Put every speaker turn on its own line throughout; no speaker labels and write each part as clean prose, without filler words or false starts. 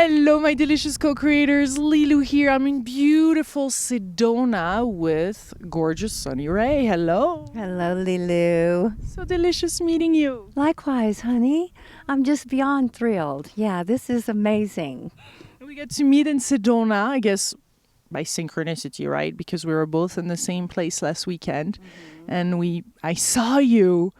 Hello, my delicious co-creators. Lilou here. I'm in beautiful Sedona with gorgeous Sunirae. Hello.
Hello, Lilou.
So delicious meeting you.
Likewise, honey. I'm just beyond thrilled. Yeah, this is amazing.
We get to meet in Sedona, I guess, by synchronicity, right? Because we were both in the same place last weekend. And I saw you.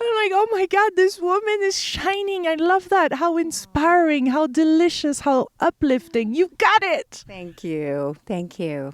I'm like, oh my God, this woman is shining. I love that. How inspiring, how delicious, how uplifting. You got it.
Thank you. Thank you.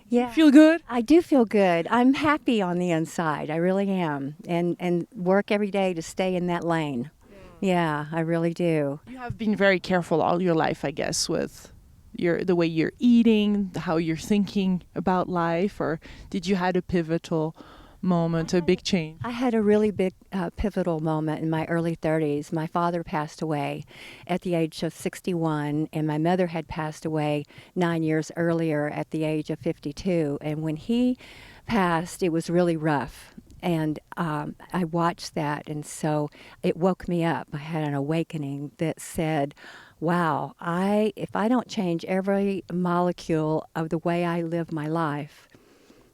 Yeah.
Feel good?
I do feel good. I'm happy on the inside. I really am. And work every day to stay in that lane. Yeah, I really do.
You have been very careful all your life, I guess, with the way you're eating, how you're thinking about life, or did you had a pivotal moment, a big change?
I had a really big pivotal moment in my early 30s. My father passed away at the age of 61, and my mother had passed away 9 years earlier at the age of 52. And when he passed, it was really rough. And I watched that, and so it woke me up. I had an awakening that said, wow, if I don't change every molecule of the way I live my life,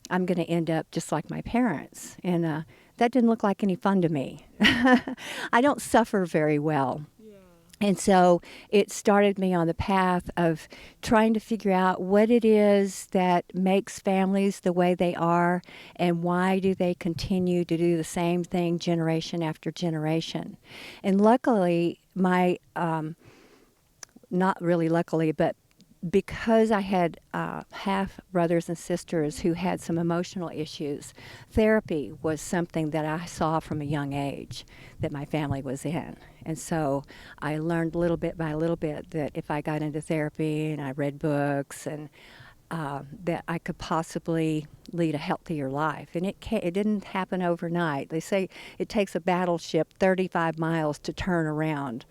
I'm going to end up just like my parents. And that didn't look like any fun to me. I don't suffer very well. And so it started me on the path of trying to figure out what it is that makes families the way they are and why do they continue to do the same thing generation after generation. And luckily, not really luckily, but because I had half brothers and sisters who had some emotional issues, therapy was something that I saw from a young age that my family was in. And so I learned little bit by little bit that if I got into therapy and I read books and that I could possibly lead a healthier life. And it didn't happen overnight. They say it takes a battleship 35 miles to turn around.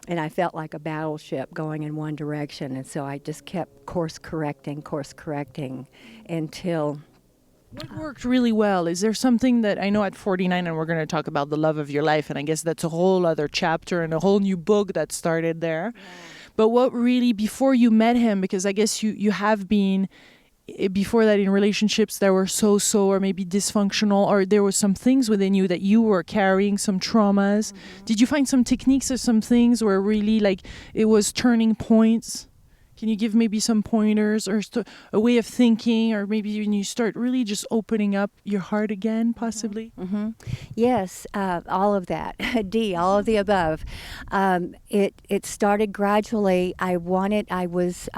And I felt like a battleship going in one direction. And so I just kept course correcting until...
What worked really well? Is there something that I know at 49, and we're going to talk about the love of your life, and I guess that's a whole other chapter and a whole new book that started there. Yeah. But what really, before you met him, because I guess you have been... before that in relationships that were so or maybe dysfunctional, or there were some things within you that you were carrying, some traumas. Mm-hmm. Did you find some techniques or some things where really like it was turning points? Can you give maybe some pointers or a way of thinking, or maybe when you start really just opening up your heart again, possibly?
Mm-hmm. Yes, all of that. All of the above. It started gradually. I was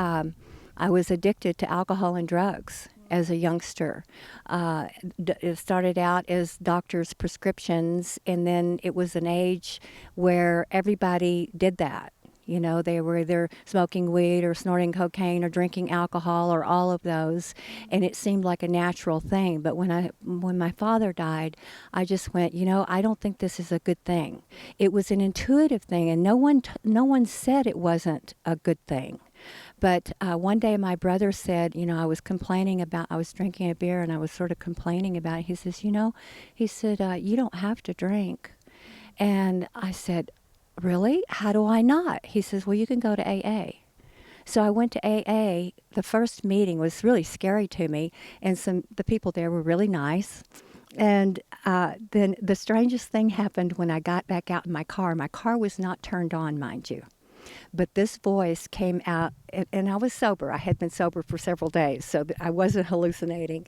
addicted to alcohol and drugs as a youngster. It started out as doctors' prescriptions, and then it was an age where everybody did that. You know, they were either smoking weed or snorting cocaine or drinking alcohol or all of those, and it seemed like a natural thing. But when my father died, I just went, I don't think this is a good thing. It was an intuitive thing, and no one said it wasn't a good thing. But one day my brother said, I was drinking a beer and I was sort of complaining about it. He says, you don't have to drink. And I said, really? How do I not? He says, well, you can go to AA. So I went to AA. The first meeting was really scary to me, and the people there were really nice. And then the strangest thing happened when I got back out in my car. My car was not turned on, mind you. But this voice came out, and I was sober. I had been sober for several days, so I wasn't hallucinating.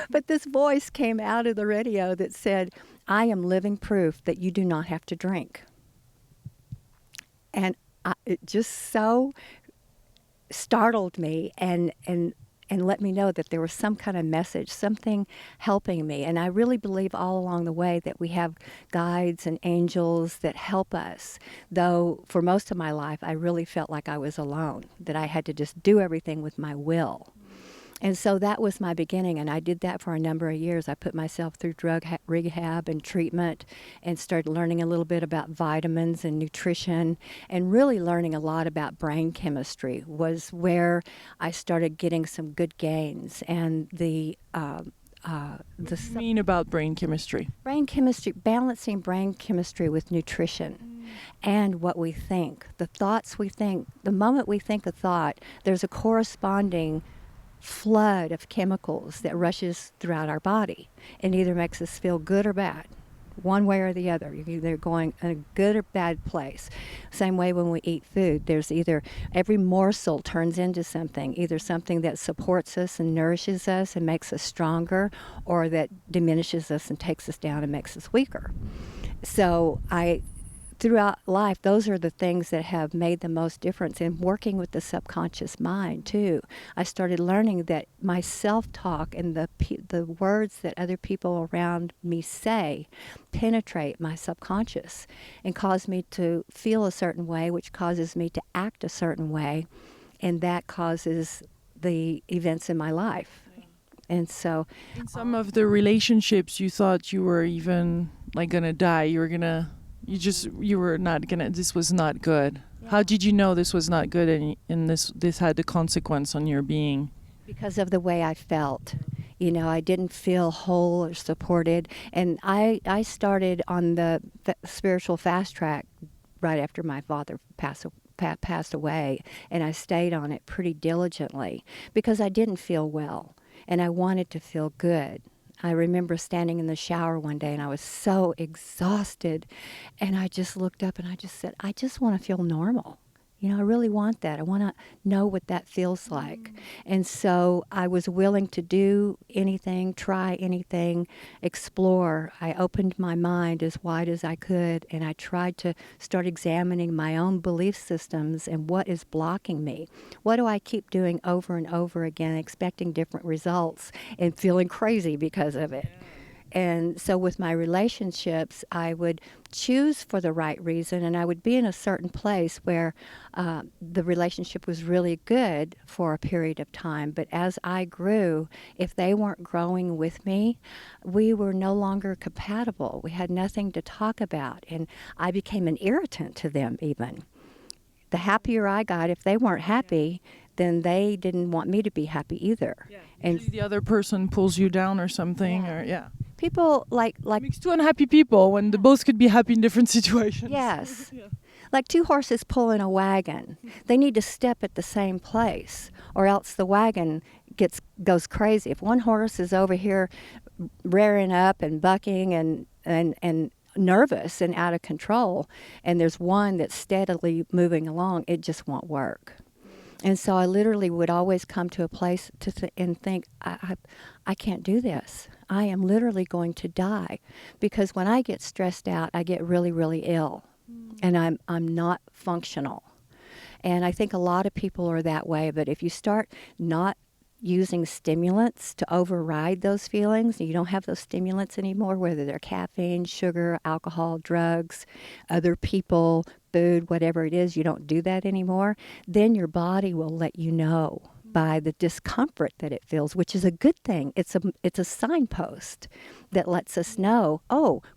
But this voice came out of the radio that said, I am living proof that you do not have to drink. And it just so startled me and let me know that there was some kind of message, something helping me. And I really believe all along the way that we have guides and angels that help us. Though for most of my life, I really felt like I was alone, that I had to just do everything with my will. And so that was my beginning, and I did that for a number of years. I put myself through drug rehab and treatment and started learning a little bit about vitamins and nutrition, and really learning a lot about brain chemistry was where I started getting some good gains. And
what do you mean about brain chemistry?
Balancing brain chemistry with nutrition. and what we think. The thoughts we think, the moment we think a thought, there's a corresponding flood of chemicals that rushes throughout our body and either makes us feel good or bad, one way or the other. You're either going in a good or bad place. Same way when we eat food, there's either every morsel turns into something, either something that supports us and nourishes us and makes us stronger, or that diminishes us and takes us down and makes us weaker. So throughout life, those are the things that have made the most difference in working with the subconscious mind too. I started learning that my self-talk and the words that other people around me say penetrate my subconscious and cause me to feel a certain way, which causes me to act a certain way, and that causes the events in my life. And so
In some of the relationships, you thought you were even like gonna die. You were not gonna. This was not good. Yeah. How did you know this was not good, and this had the consequence on your being?
Because of the way I felt. I didn't feel whole or supported, and I started on the spiritual fast track right after my father passed away, and I stayed on it pretty diligently because I didn't feel well, and I wanted to feel good. I remember standing in the shower one day and I was so exhausted, and I just looked up and I just said, I just want to feel normal. I really want that. I want to know what that feels like. And so I was willing to do anything, try anything, explore. I opened my mind as wide as I could, and I tried to start examining my own belief systems and what is blocking me. What do I keep doing over and over again, expecting different results and feeling crazy because of it? And so with my relationships, I would choose for the right reason, and I would be in a certain place where the relationship was really good for a period of time. But as I grew, if they weren't growing with me, we were no longer compatible. We had nothing to talk about, and I became an irritant to them even. The happier I got, if they weren't happy, then they didn't want me to be happy either.
Yeah.
And
the other person pulls you down or something,
people like
makes two unhappy people when they both could be happy in different situations.
Yes. Like two horses pulling a wagon. They need to step at the same place, or else the wagon goes crazy. If one horse is over here rearing up and bucking and nervous and out of control, and there's one that's steadily moving along, it just won't work. And so I literally would always come to a place and think, I can't do this. I am literally going to die. Because when I get stressed out, I get really, really ill. And I'm not functional. And I think a lot of people are that way. But if you start not using stimulants to override those feelings, and you don't have those stimulants anymore, whether they're caffeine, sugar, alcohol, drugs, other people, food, whatever it is, you don't do that anymore, then your body will let you know by the discomfort that it feels, which is a good thing. It's a signpost that lets us know,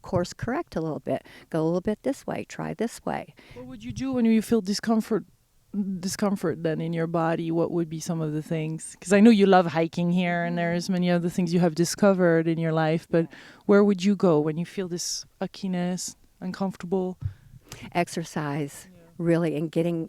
course correct a little bit, go a little bit this way, try this way.
What would you do when you feel discomfort then in your body? What would be some of the things? Because I know you love hiking here, and there's many other things you have discovered in your life, but where would you go when you feel this uckiness, uncomfortable?
Exercise, really, and getting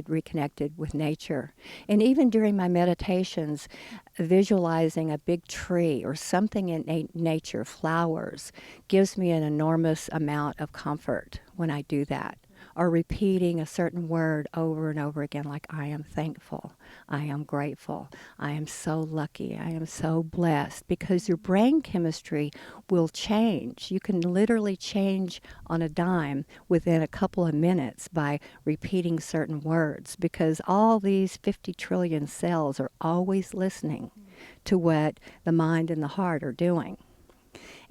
reconnected with nature. And even during my meditations, visualizing a big tree or something in nature, flowers, gives me an enormous amount of comfort when I do that. Or repeating a certain word over and over again, like, I am thankful, I am grateful, I am so lucky, I am so blessed, because your brain chemistry will change. You can literally change on a dime within a couple of minutes by repeating certain words, because all these 50 trillion cells are always listening to what the mind and the heart are doing.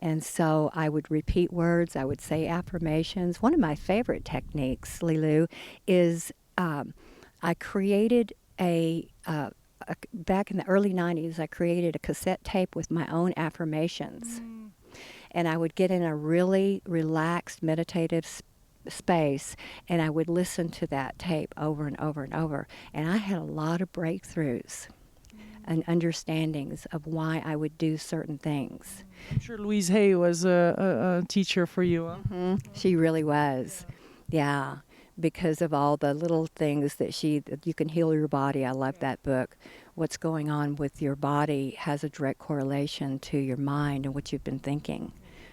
And so I would repeat words, I would say affirmations. One of my favorite techniques, Lilou, is I created back in the early 90s, I created a cassette tape with my own affirmations. And I would get in a really relaxed, meditative space, and I would listen to that tape over and over and over. And I had a lot of breakthroughs and understandings of why I would do certain things.
I'm sure Louise Hay was a teacher for you. Huh?
Mm-hmm. She really was. Yeah, because of all the little things that you can heal your body. I love that book. What's going on with your body has a direct correlation to your mind and what you've been thinking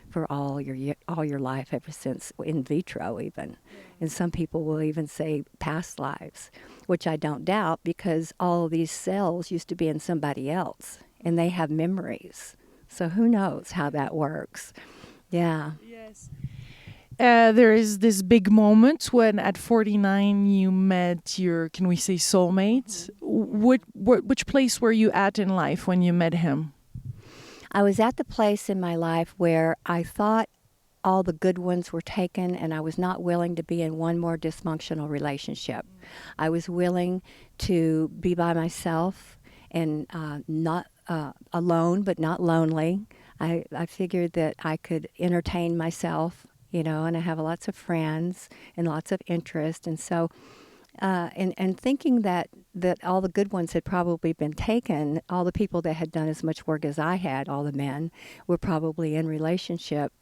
for all your life, ever since in vitro even. And some people will even say past lives, which I don't doubt, because all of these cells used to be in somebody else and they have memories. So who knows how that works? Yeah.
Yes. There is this big moment when at 49 you met your, can we say soulmate? Which place were you at in life when you met him?
I was at the place in my life where I thought all the good ones were taken, and I was not willing to be in one more dysfunctional relationship. I was willing to be by myself and not alone, but not lonely. I figured that I could entertain myself, and I have lots of friends and lots of interest. And so and thinking that all the good ones had probably been taken, all the people that had done as much work as I had, all the men, were probably in relationship,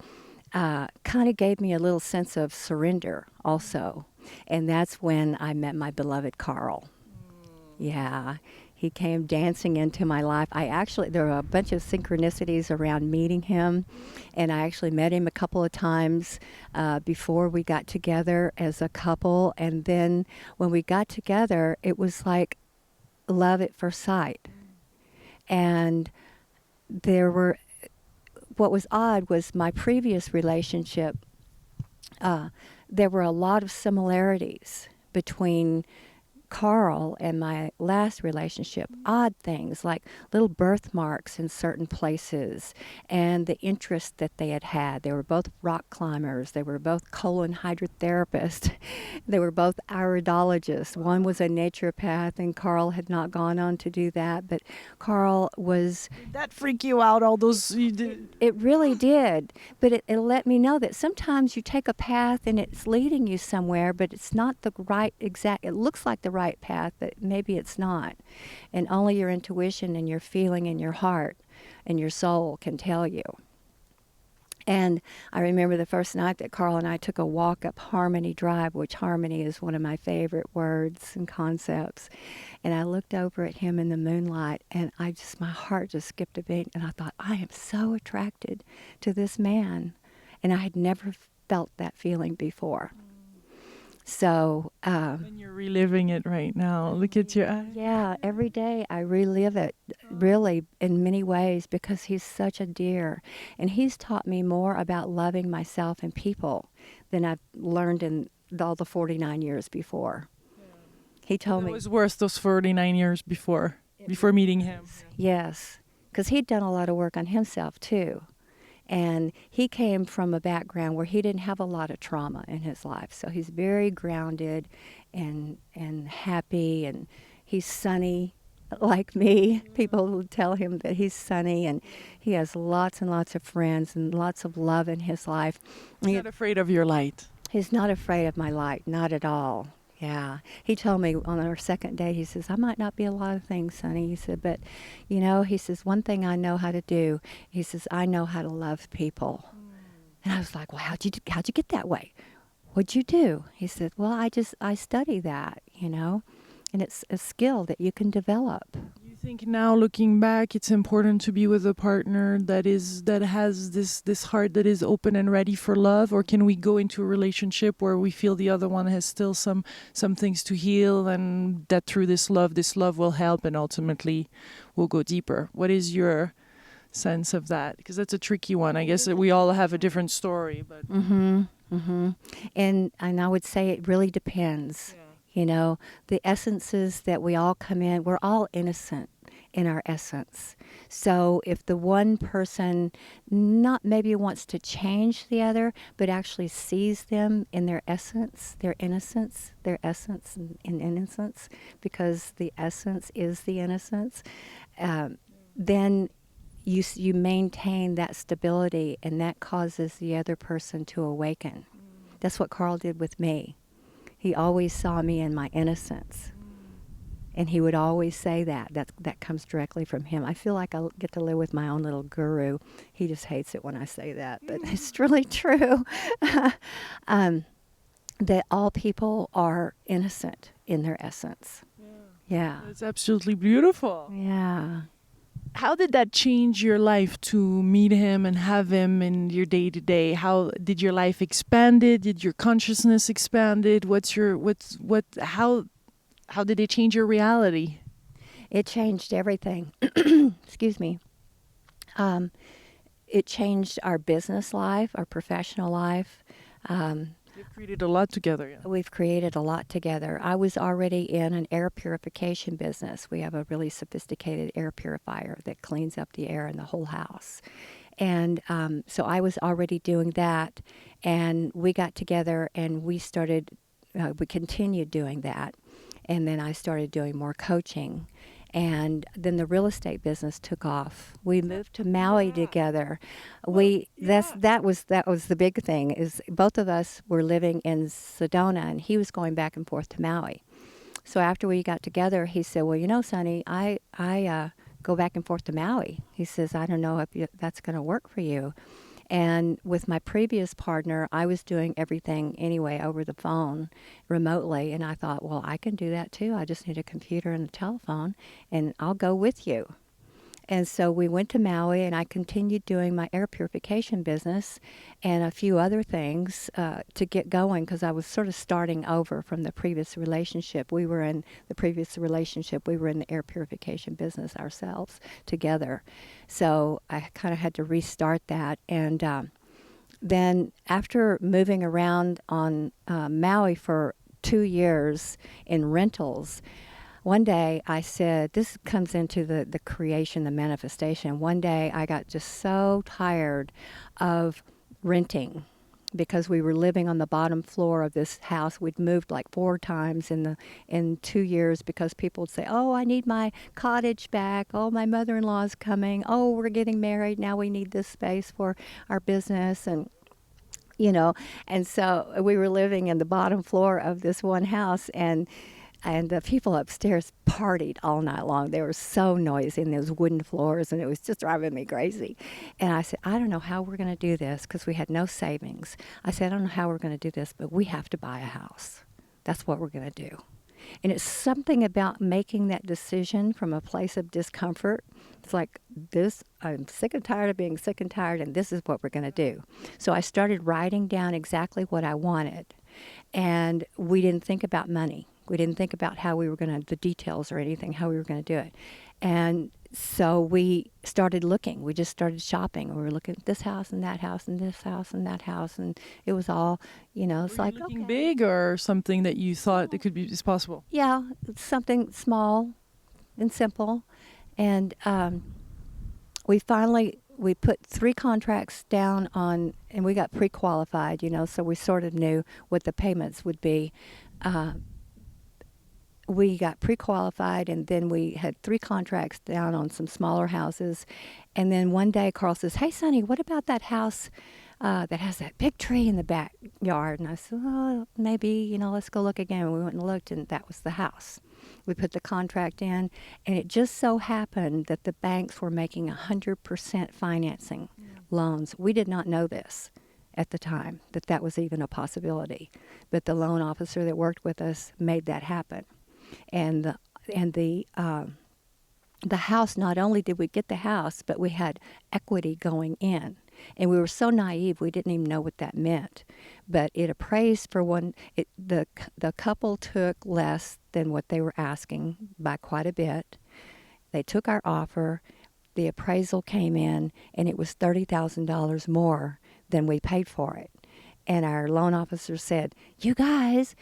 kind of gave me a little sense of surrender also. And that's when I met my beloved Carl. Yeah, he came dancing into my life. There were a bunch of synchronicities around meeting him, and I actually met him a couple of times before we got together as a couple. And then when we got together, it was like love at first sight. And what was odd was my previous relationship, there were a lot of similarities between Carl and my last relationship. Odd things like little birthmarks in certain places and the interest that they had. They were both rock climbers. They were both colon hydrotherapists. They were both iridologists. One was a naturopath, and Carl had not gone on to do that, but Carl was...
Did that freak you out, all those you did?
It really did, but it let me know that sometimes you take a path and it's leading you somewhere, but it's not the right exact... It looks like the right path, but maybe it's not. And only your intuition and your feeling in your heart and your soul can tell you. And I remember the first night that Carl and I took a walk up Harmony Drive, which harmony is one of my favorite words and concepts. And I looked over at him in the moonlight, and my heart just skipped a beat. And I thought, I am so attracted to this man. And I had never felt that feeling before. So...
and you're reliving it right now. Look at your eyes.
Yeah, every day I relive it, really, in many ways, because he's such a dear. And he's taught me more about loving myself and people than I've learned in all the 49 years before. Yeah. He told me...
It was worse those 49 years before meeting him.
Yes, because he'd done a lot of work on himself, too. And he came from a background where he didn't have a lot of trauma in his life. So he's very grounded and happy, and he's sunny like me. People will tell him that he's sunny, and he has lots and lots of friends and lots of love in his life.
He's not afraid of your light.
He's not afraid of my light, not at all. Yeah. He told me on our second date, he says, I might not be a lot of things, Sonny. He said, but, he says, one thing I know how to do, he says, I know how to love people. And I was like, well, how'd you get that way? What'd you do? He said, well, I study that, and it's a skill that you can develop.
You think now, looking back, it's important to be with a partner that has this heart that is open and ready for love, or can we go into a relationship where we feel the other one has still some things to heal, and that through this love will help, and ultimately we'll go deeper? What is your sense of that? Because that's a tricky one. I guess that we all have a different story, but
and I would say it really depends. Yeah. The essences that we all come in, we're all innocent in our essence. So if the one person not maybe wants to change the other, but actually sees them in their essence, their innocence, their essence and innocence, because the essence is the innocence, then you maintain that stability, and that causes the other person to awaken. That's what Carl did with me. He always saw me in my innocence. And he would always say that comes directly from him. I feel like I get to live with my own little guru. He just hates it when I say that, but it's really true. that all people are innocent in their essence. Yeah.
It's absolutely beautiful.
Yeah.
How did that change your life to meet him and have him in your day to day? How did your life expanded? Did your consciousness expanded? How did it change your reality?
It changed everything. Excuse me. Um, it changed our business life, our professional life.
You've created a lot together. Yeah.
We've created a lot together. I was already in an air purification business. We have a really sophisticated air purifier that cleans up the air in the whole house. And so I was already doing that. And we got together and we continued doing that. And then I started doing more coaching. And then the real estate business took off. We moved to Maui together. That was the big thing, is both of us were living in Sedona and he was going back and forth to Maui. So after we got together, he said, "Well, you know, Sonny, I go back and forth to Maui." He says, "I don't know if that's going to work for you." And with my previous partner, I was doing everything anyway over the phone remotely. And I thought, well, I can do that too. I just need a computer and a telephone, and I'll go with you. And so we went to Maui, and I continued doing my air purification business and a few other things to get going, because I was sort of starting over from the previous relationship. We were in the air purification business ourselves together. So I kind of had to restart that. And then after moving around on Maui for 2 years in rentals, one day I said, this comes into the creation, the manifestation. One day I got just so tired of renting, because we were living on the bottom floor of this house. We'd moved like 4 times in 2 years, because people would say, "Oh, I need my cottage back. Oh, my mother-in-law's coming. Oh, we're getting married. Now we need this space for our business." And so we were living in the bottom floor of this one house, and the people upstairs partied all night long. They were so noisy, and those wooden floors, and it was just driving me crazy. And I said, "I don't know how we're going to do this," because we had no savings. I said, "I don't know how we're going to do this, but we have to buy a house. That's what we're going to do." And it's something about making that decision from a place of discomfort. It's like, I'm sick and tired of being sick and tired, and this is what we're going to do. So I started writing down exactly what I wanted. And we didn't think about money. We didn't think about the details or anything, how we were going to do it. And so we started looking. We just started shopping. We were looking at this house and that house and this house and that house. And it was all, it's
Were
like,
you looking
okay.
big, or something that you thought it could be is possible?
Yeah, it's something small and simple. And we put 3 contracts down on, and we got pre-qualified, so we sort of knew what the payments would be. We got pre-qualified, and then we had 3 contracts down on some smaller houses. And then one day Carl says, "Hey, Sonny, what about that house that has that big tree in the backyard?" And I said, "Oh, maybe, let's go look again." And we went and looked, and that was the house. We put the contract in, and it just so happened that the banks were making 100% financing loans. We did not know this at the time, that was even a possibility. But the loan officer that worked with us made that happen. And the house, not only did we get the house, but we had equity going in. And we were so naive, we didn't even know what that meant. But it appraised for the couple took less than what they were asking by quite a bit. They took our offer. The appraisal came in, and it was $30,000 more than we paid for it. And our loan officer said, "You guys,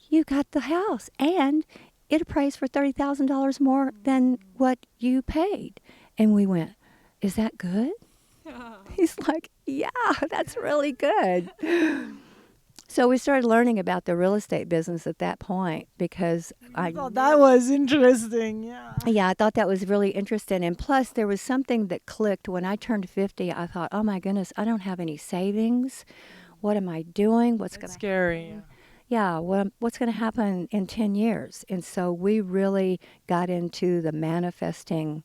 you got the house, and it appraised for $30,000 more than what you paid." And we went, "Is that good?" He's like, "Yeah, that's really good." So we started learning about the real estate business at that point, because
I thought that was interesting. Yeah.
Yeah, I thought that was really interesting. And plus, there was something that clicked. When I turned 50, I thought, "Oh my goodness, I don't have any savings. What am I doing? What's going to
Scary.
Yeah, what's going to happen in 10 years?" And so we really got on the manifesting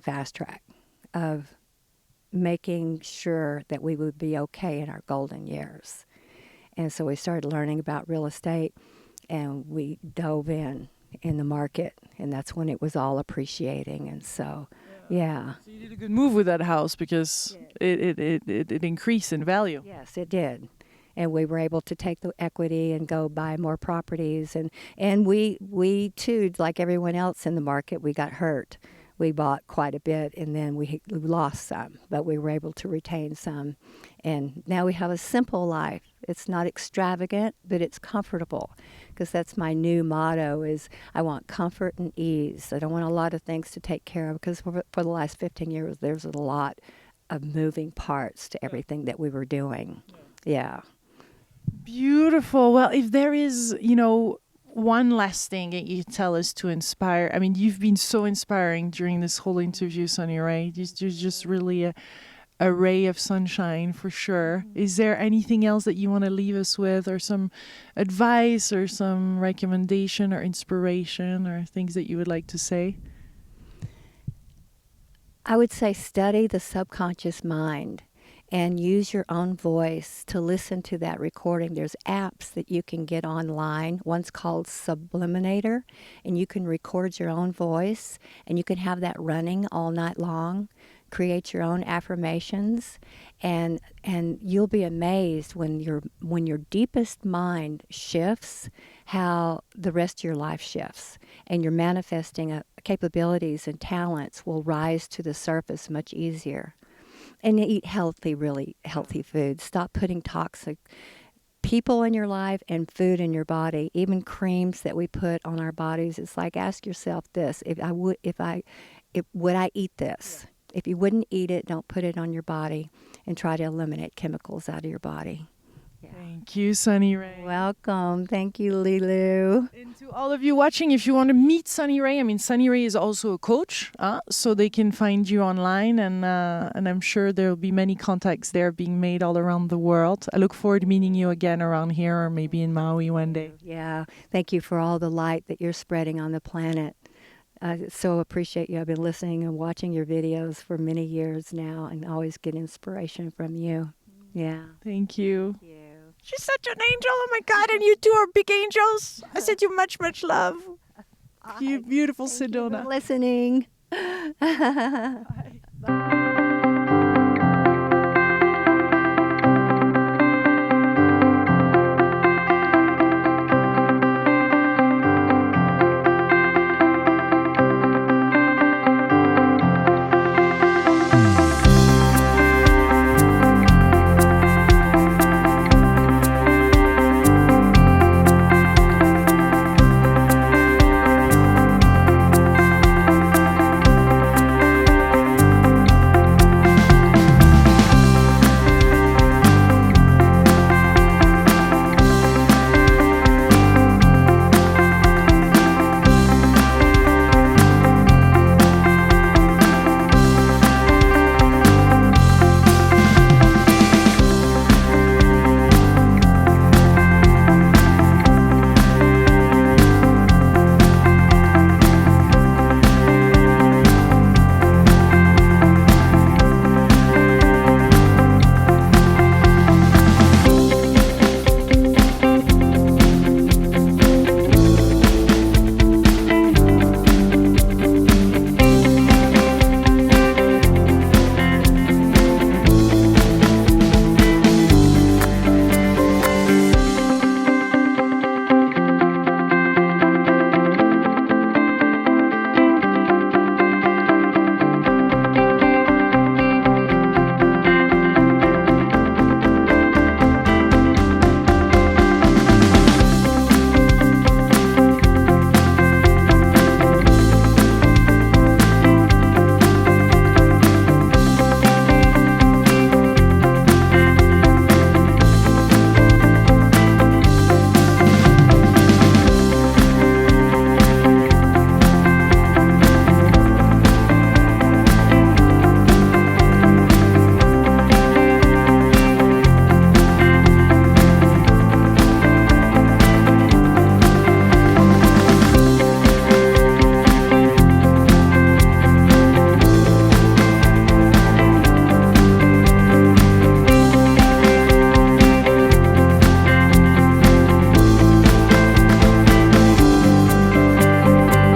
fast track of making sure that we would be okay in our golden years. And so we started learning about real estate, and we dove in the market, and that's when it was all appreciating. And so, yeah.
So you did a good move with that house because it increased in value.
Yes, it did. And we were able to take the equity and go buy more properties. And we too, like everyone else in the market, we got hurt. We bought quite a bit, and then we lost some, but we were able to retain some. And now we have a simple life. It's not extravagant, but it's comfortable, because that's my new motto is I want comfort and ease. I don't want a lot of things to take care of, because for the last 15 years, there's a lot of moving parts to everything that we were doing. Yeah.
Beautiful. Well, if there is, one last thing that you tell us to inspire. I mean, you've been so inspiring during this whole interview, Sunirae. You're just really a ray of sunshine for sure. Is there anything else that you want to leave us with, or some advice or some recommendation or inspiration or things that you would like to say?
I would say study the subconscious mind and use your own voice to listen to that recording. There's apps that you can get online. One's called Subliminator, and you can record your own voice, and you can have that running all night long. Create your own affirmations, and you'll be amazed when your deepest mind shifts, how the rest of your life shifts, and your manifesting capabilities and talents will rise to the surface much easier. And eat healthy, really healthy food. Stop putting toxic people in your life and food in your body, even creams that we put on our bodies. It's like, ask yourself this: would I eat this? If you wouldn't eat it, don't put it on your body, and try to eliminate chemicals out of your body.
Yeah. Thank you, Sunirae.
Welcome. Thank you, Lilou.
And to all of you watching, if you want to meet Sunirae, I mean, Sunirae is also a coach, so they can find you online, and I'm sure there will be many contacts there being made all around the world. I look forward to meeting you again around here, or maybe in Maui one day.
Yeah. Thank you for all the light that you're spreading on the planet. I so appreciate you. I've been listening and watching your videos for many years now, and always get inspiration from you. Yeah.
Thank you.
Thank you.
She's such an angel. Oh my God. And you two are big angels. I send you much, much love. You beautiful
Thank
Sedona.
you for listening.
Bye.